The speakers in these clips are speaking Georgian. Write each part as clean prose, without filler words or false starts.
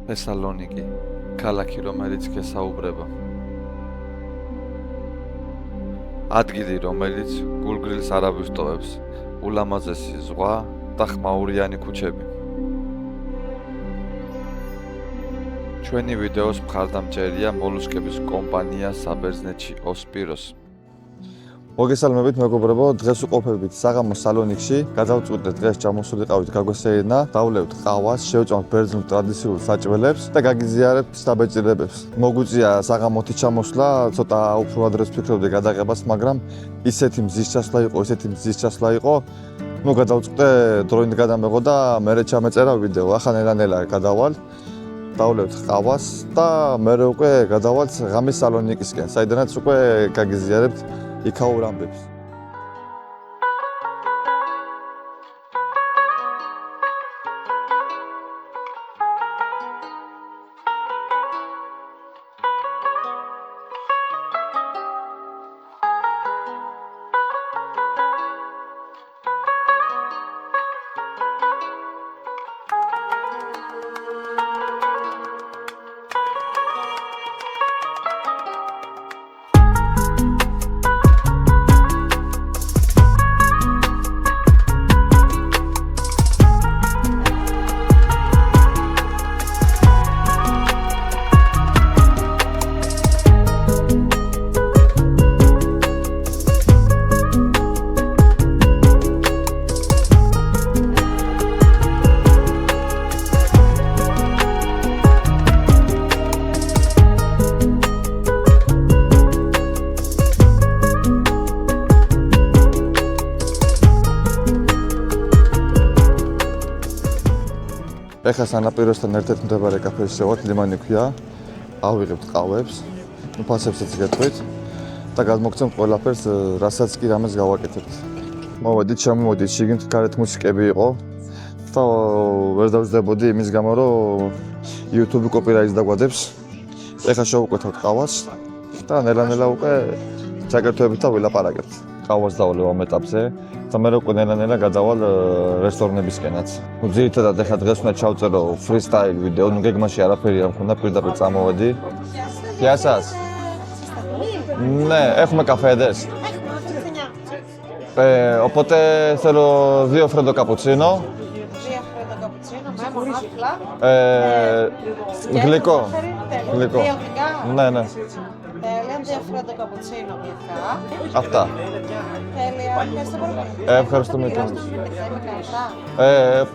თესალონიკი, ქალაქი, რომელიც გესაუბრება. ადგილი, რომელიც გულგრილს არ ავირტოვებს, ულამაზესი ზღვა და ხმაურიანი ქუჩები. ჩვენი ვიდეოს მხარდამჭერია მოლუსკების კომპანია საბერძნეთში ოსპიროს. მოგესალმებით მეგობრებო, დღეს ვყოფებით საღამოს სალონიკში. გადავწყვიტეთ დღეს ჩამოსულიყავით გაგვესეირნა, დავლევთ ყავას, შევწამთ ბერძნულ ტრადიციულ საჭმელებს და გაგიზიარებთ დაბეჭდილებებს. მოგვიწია საღამოთი ჩამოსვლა, ცოტა უფრო ადრე ვფიქრობდი გადაღებას, მაგრამ ისეთი მზის ჩასვლა იყო, გადავწყვიტე დროინდ გადამეღო და მერე ჩამეწერა ვიდეო. ახლა ნელა გადავალ, დავლევთ ყავას და მერე უკვე გადავალთ ღამის სალონიკისკენ, საიდანაც უკვე გაგიზიარებთ იქაურ ამბებს. ეხლა სანაპიროსთან ერთ-ერთ მდებარე კაფეში შევართ, ლიმანი ქვია. ავიღებთ ყავებს, ფასებსაც გეტყვით და გადმოგცემთ ყველაფერს, რასაც კი რამეს გავაკეთებთ. მოვედით, შემოვედით, შიგნით გარეთ მუსიკები იყო და ვერ დავждდებოდი იმის გამო, რომ YouTube კოპირაიტს დაგვადებს. ეხლა შევუკვეთავთ ყავას და ნელა-ნელა უკვე ჩაკერთვებით და ვილაპარაკებთ. ყავას დავლევ ამ ეტაპზე. და მე უკვე ნელა-ნელა გადავალ რესტორნებისკენაც. ძირითადად ეხლა დღეს უნდა ჩავწერო freestyle ვიდეო, გეგმაში არაფერი არ მქონდა, პირდაპირ წამოვედი. Ясас. Ναι, έχουμε καφέδες. Οπότε θέλω 2 φρέντο καπουτσίνο. 2 φρέντο καπουτσίνο, με Γλυκό. Γλυκό. Ναι. Τέλεια, 2 φρέντο καπουτσίνο γλυκά. Αυτά. Τέλεια, ευχαριστώ πολύ. Ευχαριστούμε και εμείς. Με κάρτα.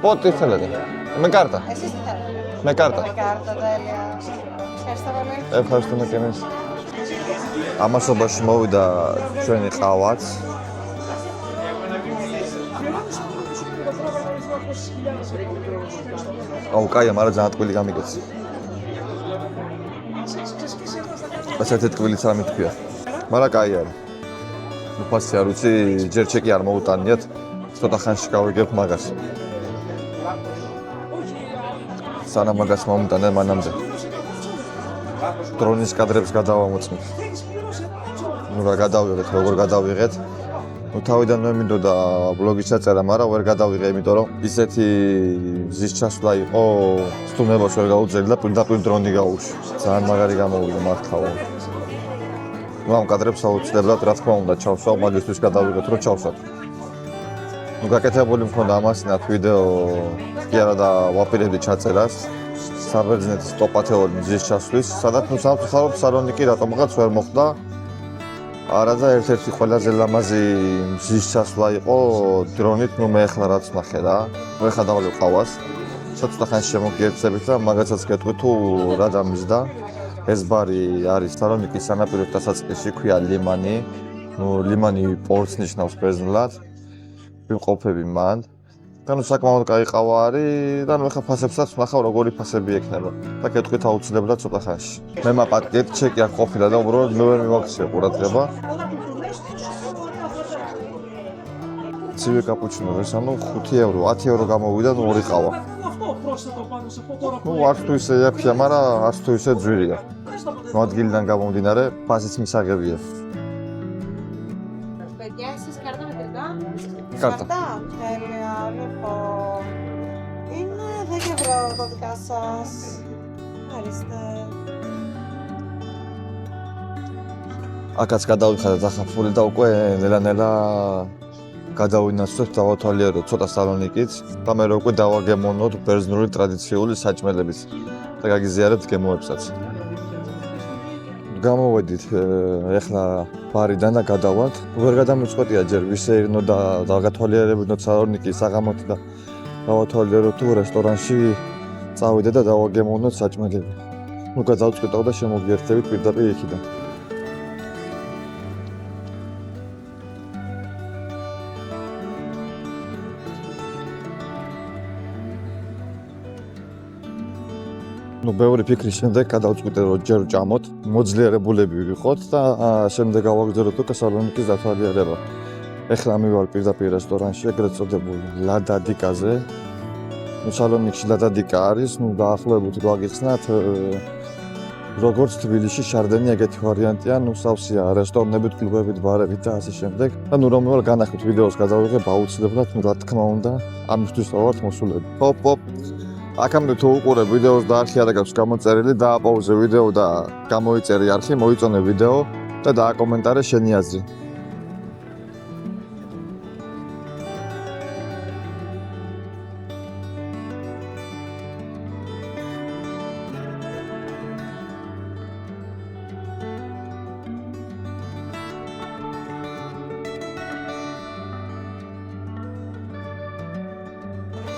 Πότε θέλετε. Με κάρτα. Εσείς τι θέλετε. Με κάρτα. Με κάρτα, τέλεια. Ευχαριστώ πολύ. Ευχαριστούμε και εμείς. ამასობაში მოვიდა ჩვენი ყავაც. აუ, კაია, მაგრამ ძალიან ტკბილი გამიგეცი. ასეთი ტკბილიც არ მithქვია. მაგრამ კაი არის. უფასი არ ვიცი, ჯერ ჩეკი არ მოუტანიათ. ცოტა ხანში გავიგებ მაგას. სანამ მაგას მომიტანე მანამდე. დრონის კადრებს გადავამოწმით. რა გადავიღეთ, როგორ გადავიღეთ. თავიდან მე მინდოდა ვლოგის ჩაწერა, მაგრამ ვერ გადავიღე, იმიტომ რომ ისეთი მზის ჩასვლა იყო, სტუმრებას ვერ გაუძლია და პირდაპირ დრონი გაუშვი. ძალიან მაგარი გამოვიდა მართლა. ამ კადრებს აუცილებლად რა თქმა უნდა ჩავსვავ, მაგისთვის გადავიღეთ, რომ ჩავსვათ. გაკეთებული მქონდა ამასინათ ვიდეო, კი არა და ვაპირებდი ჩაწერას. საბერძნეთის ტოპ-10 მზის ჩასვლის, სადაც სამწუხაროდ სალონიკი რატომღაც ვერ მოხდა. არა და ერთ-ერთი ყველაზე ლამაზი მზის ჩასვლა იყო დრონით, მე ახლა რაც ნახე რა. ეხლა დავლევ ყავას. ცოტა ხანში შემოგიერთებით და მაგასაც გეტყვი თუ რა დამიზდა. ეს ბარი არის სალონიკის სანაპიროს დასაწყისში, ქვია ლიმანი. ლიმანი პორტს ნიშნავს ბერძნულად. ვიმყოფები მან. და საკმაოდ კაი ყავა არის და ეხლა ფასებსაც ვნახავ როგორი ფასები ექნება. და გეტყვით აუცილებლად ცოტა ხანში. მე მაპატკეთ, ჩეკი არ ყოფილა და უბრალოდ მე ვერ მივაქცია ყურადღება. ცივი კაპუჩინო ვესამო 5 евро, 10 евро გამოვიდა 2 ყავა. არც თუ ისე ეფია, მაგრამ არც თუ ისე ძვირია. ადგილიდან გამომდინარე, ფასიც მისაღებია. Παιδιά, εσείς κάρτα μετρητά. Κάρτα. Τέλεια, λοιπόν. Είναι 10 ευρώ τα δικά σας. არის აქაც გადავიხადეთ ახაფული და უკვე ნელა-ნელა გადავინაცვლოთ, დავათვალიეროთ ცოტა სალონიკით და მე უკვე დავაგემოვნოთ ბერძნული ტრადიციული საჭმელებით და გაგიზიარებთ გემოებსაც. გამოვედით ეხლა ბარიდან და გადავალთ. ვერ გადამოწყვეტია ჯერ ვისეირნო და დაგათვალიერებინოთ სალონიკი საღამოთ და დავათვალიეროთ თუ რესტორანში წავიდე და დავაგემოვნოთ საჭმელები. ნუ გადავწყვეტავ და შემოგიერთებით პირდაპირ იქიდან. ნუ ბევრი ფიქრის შემდეგ გადავწყვიტე რომ ჯერ ვჭამოთ, მოძლიერებულები ვიყოთ და შემდეგ გავაგრძელოთ უკვე სალონიკის დათვალიერება. ეხლა მივალ პირდაპირ რესტორანში, ეგრეთ წოდებულ ლადადიკაზე. ნუ სალონიკში ლადადიკა არის, ნუ დაახლოებით გვაგიხსნათ როგორც თბილისში შარდენი ეგეთი ვარიანტია, ნუ სავსეა რესტორნებით, კლუბებით, ბარებით და ასე შემდეგ. და ნუ რომ მივალ განახით ვიდეოს გადავიღებ აუცილებლად, ნუ რა თქმა უნდა, ამისთვის ვართ მოსულები. ჰოპ აქამდე თუ უყურებ ვიდეოს და არხი არ აქვს გამოწერილი, დააპაუზე ვიდეო და გამოიწერე არხი, მოიწონე ვიდეო და დააკომენტარე შენი აზრი.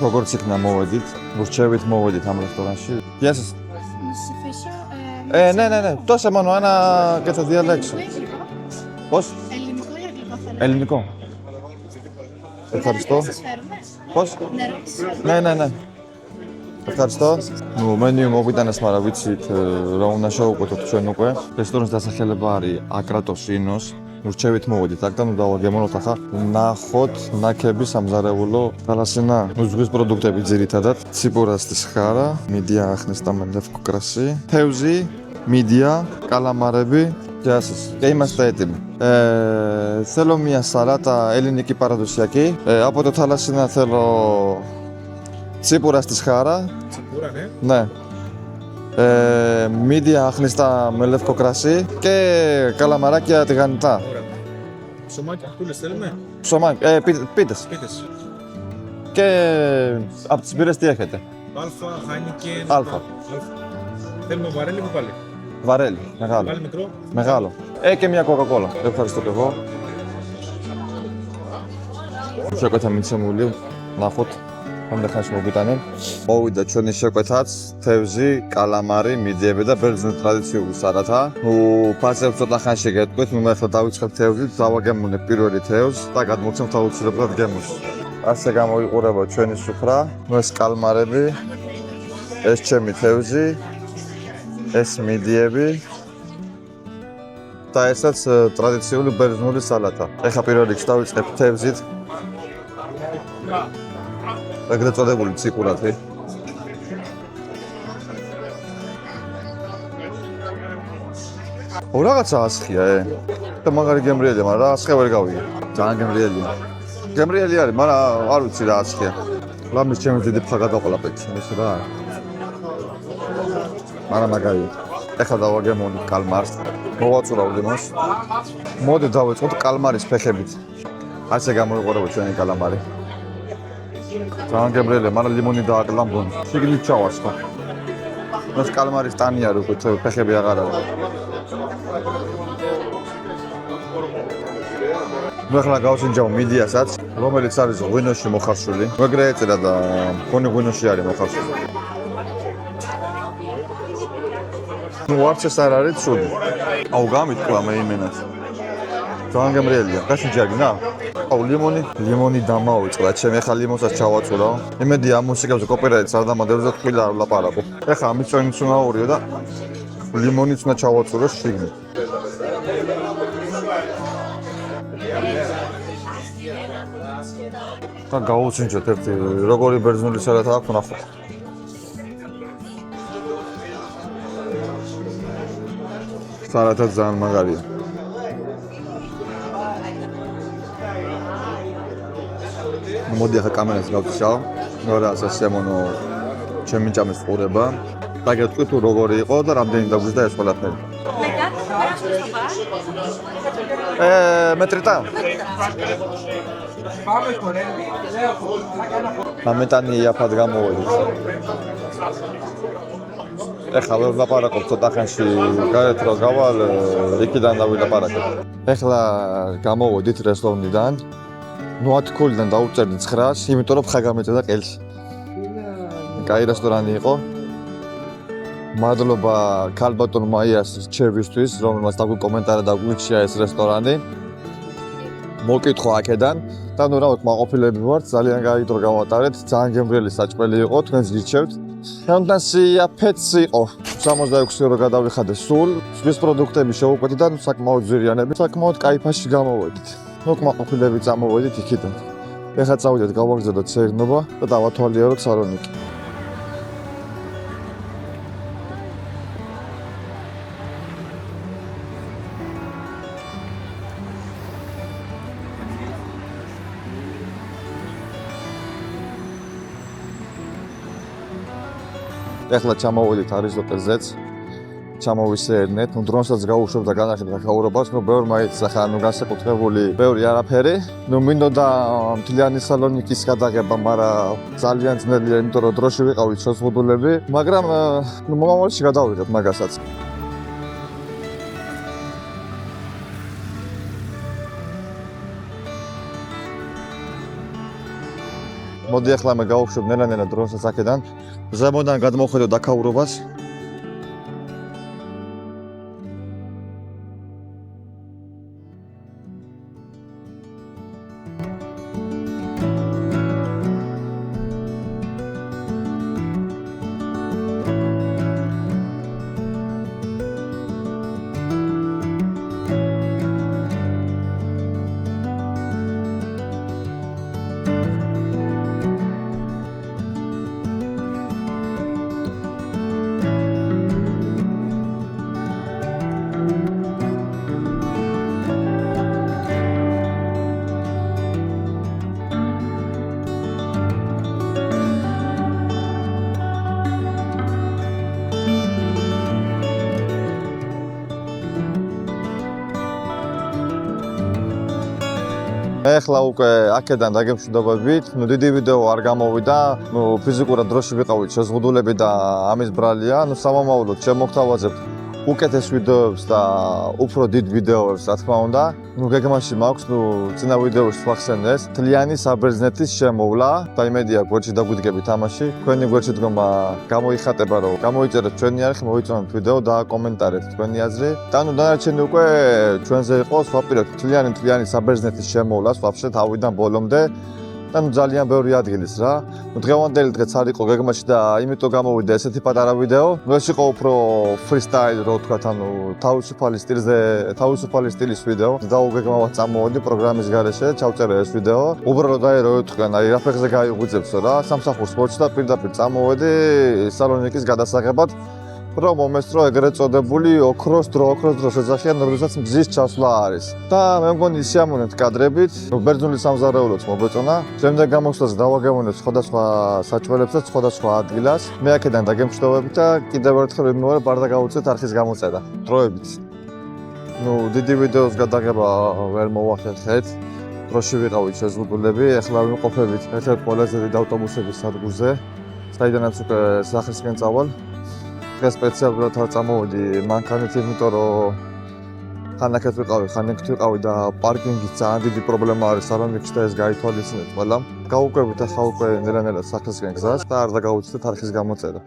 როგორც იქნა მოვედით, ურჩევით მოვედით ამ რესტორანში. Yes. Ναι. Τόσο μόνο ένα και θα διαλέξω. Πώς? Ελληνικό. Ευχαριστώ. Πώς? Ναι. Ευχαριστώ. ნუ მენიუ მოვიტანეს, მაგრამ ვიცით რა უნდა შევუკვეთოთ ჩვენ უკვე. რესტორნის დასახელება არის აკრატოსინოს. ურჩევით მოვედით აქ და ნუ დავაგემოვნოთ ახლა ნახოთ ნაკები სამზარეულო თალასინა. ნუ ზღვის პროდუქტები ძირითადად ციპურასტის ხარა, მიდია ახნეს და მელევკოკრასი, თევზი, მიდია, კალამარები და ასე. გეიმასტა ეტიმი. Θέλω μια σαλάτα ελληνική παραδοσιακή. Από το θαλασσινά θέλω τσίπουρα στη σχάρα. Τσίπουρα, ναι. Ναι. Μύδια άχνιστα με λευκό κρασί και καλαμαράκια τηγανιτά. Ωραία. Ψωμάκι, κτούλες θέλουμε. Ψωμάκι, πίτες. Πίτες. Και από τις μπύρες τι έχετε? Αλφα, Χάινικεν. Αλφα. Θέλουμε βαρέλι που πάλι. Βαρέλι, μεγάλο. Πάλι μικρό. Μεγάλο. Και μια κοκακόλα. Ευχαριστώ και εγώ. Შეკვეთა მიცემული, ნახოთ, რამდენ ხანს მოგიტანენ. მოვიდა ჩვენი შეკვეთაც, თევზი, კალამარი, მიდიები და ბერძნული ტრადიციული სალათა. ფასებს ცოტა ხანში გეტყვით, მე ახლა დავიწყებ თევზით, დავაგემოვნებ პირველი თევზს და გადმოვცემთ აუცილებლად გემოს. ასე გამოიყურება ჩვენი სუფრა, ეს კალმარები, ეს ჩემი თევზი, ეს მიდიები და ესაც ტრადიციული ბერძნული სალათა. ეხლა პირველ რიგში დავიწყებ თევზით. ეგრეთ წოდებული ციკურათი. რაღაცა ასხია, და მაგარი გემრიელია, მაგრამ რა ასხე ვერ გავიგე. ძალიან გემრიელია. გემრიელი არის, მაგრამ არ ვიცი რა ასხია. ლამის ჩემი დიდი ფხა გადაყოლაპეთ, ეს რა. მაგრამ მაგარია. ეხლა დავაგემოვნებ კალმარს. მოვაწურავ ლიმონს. მოდი დავიწყოთ კალმარის ფეხებით. ასე გამოიყურება ჩვენი კალამარი. ძალიან გემრიელია, მაგრამ ლიმონი დააკლამბონი. შიგნით ჩავარსხო. ეს კალმარის ტანია რო ფეხები აღარ არის. ნუ ახლა გავსინჯავ მიდიასაც, რომელიც არის ღვინოში მოხარშული. მეგრე ეწერა და მქონი ღვინოში არის მოხარშული. ნუ არც ეს არ არის ცუდი. აუ გამიტყვა მე იმენად. ძალიან გემრიელია. გასინჯაგნა? აუ ლიმონი დამაუწყდა. ჩემ ახლა ლიმონსაც ჩავაწურავ. იმედი ამ მუსიკებზე კოპირაიტს არ დამადებს და თქვი არ ვლაპარაკო. ახლა ამის წონიც უნდა ორიო და ლიმონიც უნდა ჩავაწურო შიგნით. და გავუცინჯოთ ერთი როგორი ბერძნული სალათა აქვს ნახოთ. სალათა ძალიან მაგარია. მოდი ახლა კამერას გავწიშავ. ნორა სასემონო ჩემი ჭამის ყურება. დაგეტყვით თუ როგორი იყო და რამდენი დაგვიზდა ეს ყველაფერი. მეტრიტა? მომენტანი იაფად გამოვედით. ეხლა ვერ ვლაპარაკობ ცოტა ხანში გარეთ რო გავალ იქიდან დავილაპარაკებ. ეხლა გამოვედით რესტორნიდან. ნუ 10 ქულიდან დაუწერდი 900, იმიტომ რომ ხა გამეწედა ყელში. კაი რესტორანი იყო. მადლობა ქალბატონ მაიას რჩევისთვის, რომელმაც დაგკომენტარა და გვიქშია ეს რესტორანი. მოკითხო აქედან და ნუ რა ვქმა ყოფილები ვართ, ძალიან კარგი დრო გავატარეთ, ძალიან გემრიელი საჭმელი იყო, თქვენს გირჩევთ. თანდასია ფეც იყო 66 ევრო გადავიხადე სულ, ზღვის პროდუქტები შევუკვეთით და საკმაოდ ზირიანები, საკმაოდ кайფაში გამოვედით. ნუ ვქმა ყოფილები წამოვედით იქიდან. ეხლა წავიდეთ გავაგზავნოთ სეირნობა და დავათვალიეროთ სალონიკი. ეხლა ჩამოვიდით არისტოტელზეც, ჩამოვისეირნეთ, ნუ დრონსაც გავუშვებ და განახილეთ ახალობას, ნუ ბევრ მაინც ახლა ნუ განსაკუთრებული ბევრი არაფერი, ნუ მინდოდა მთლიანი სალონიკის გადაღება, მაგრამ ძალიან ძნელია, იმიტომ რომ დროში ვიყავით შეზღუდულები, მაგრამ ნუ მომავალში გადავიღებ მაგასაც. მოდი ახლა მე გავუშვებ ნელა-ნელა დრონსაც აქედან. ზემოდან გადმოვხედოთ აქაურობას. ეხლა უკვე აქედან დაგემშვიდობებით, ნუ დიდი ვიდეო არ გამოვიდა, ნუ ფიზიკურად დროში ვიყავით შეზღუდულები და ამის ბრალია, ნუ სამომავლოდ შემოგთავაზებთ უკეთეს ვიდეოებს და უფრო დიდ ვიდეოებს, რა თქმა უნდა. ნუ გეგმაში მაქვს, ნუ წინა ვიდეოში ვახსენე ეს მთლიანი საბერძნეთის შემოვლა და იმედია გვერდში დაგვიდგებით ამაში. თქვენი გვერდში დგომა გამოიხატება, რომ გამოიწერეთ ჩვენი არხი, მოვიწონოთ ვიდეო და კომენტარეთ თქვენი აზრი. და ნუ დანარჩენი უკვე ჩვენზე იყოს, ვაპირებთ მთლიანი საბერძნეთის შემოვლას, ვაფშე თავიდან ბოლომდე. და ნუ ძალიან ბევრი ადგილის რა. ნუ დღევანდელი დღეც არ იყო გეგმაში და იმიტომ გამოვიდა ესეთი პატარა ვიდეო. ნუ ეს იყო უფრო freestyle რო ვთქვათ, ანუ თავისუფალი სტილის ვიდეო. დაუგეგმავად წამოვედი პროგრამის გარეშე, ჩავწერე ეს ვიდეო. უბრალოდ რო ვთქვენ, აი რა ფეხზე გაიღვიძებსო რა, სამსახურს მოჩ და პირდაპირ წამოვედი სალონიკის გადასაღებად. რომ მომესწრო ეგრეთ წოდებული ოქროს დრო შეძახიან, როდესაც მზის ჩასვლა არის. და მე მგონი სიამოვნებთ კადრებით, ბერძნული სამზარეულოც მოგეწონა. შემდეგ გამოსვლაზე დავაგემოვნებ სხვადასხვა საჭმელებსაც, სხვადასხვა ადგილას. მე აქედან დაგემშვიდობებით და კიდევ ერთხელ ვიმეორებ, არ დაგაუწევთ არხის გამოწედა. დროებით. ნუ დიდი ვიდეოს გადაღება ვერ მოვახერხეთ. დროში ვიყავით შეზღუდულები, ეხლა ვიმყოფებით ერთ-ერთ ყველაზე დიდ ავტობუსების სადგურზე, საიდანაც უკვე სახლისკენ წავალ. დღეს სპეციალურად არ წამოვედი მანქანით, იმიტომ რომ ხანაკეთ ვიყავი და პარკინგის ძალიან დიდი პრობლემა არის სალონიკში და ეს გაითვალისწინეთ ყველამ. გავუკვებით ახლა უკვე ნელა-ნელა სახლისკენ გზას და არ დაგაუწევთ არხის გამოწედა.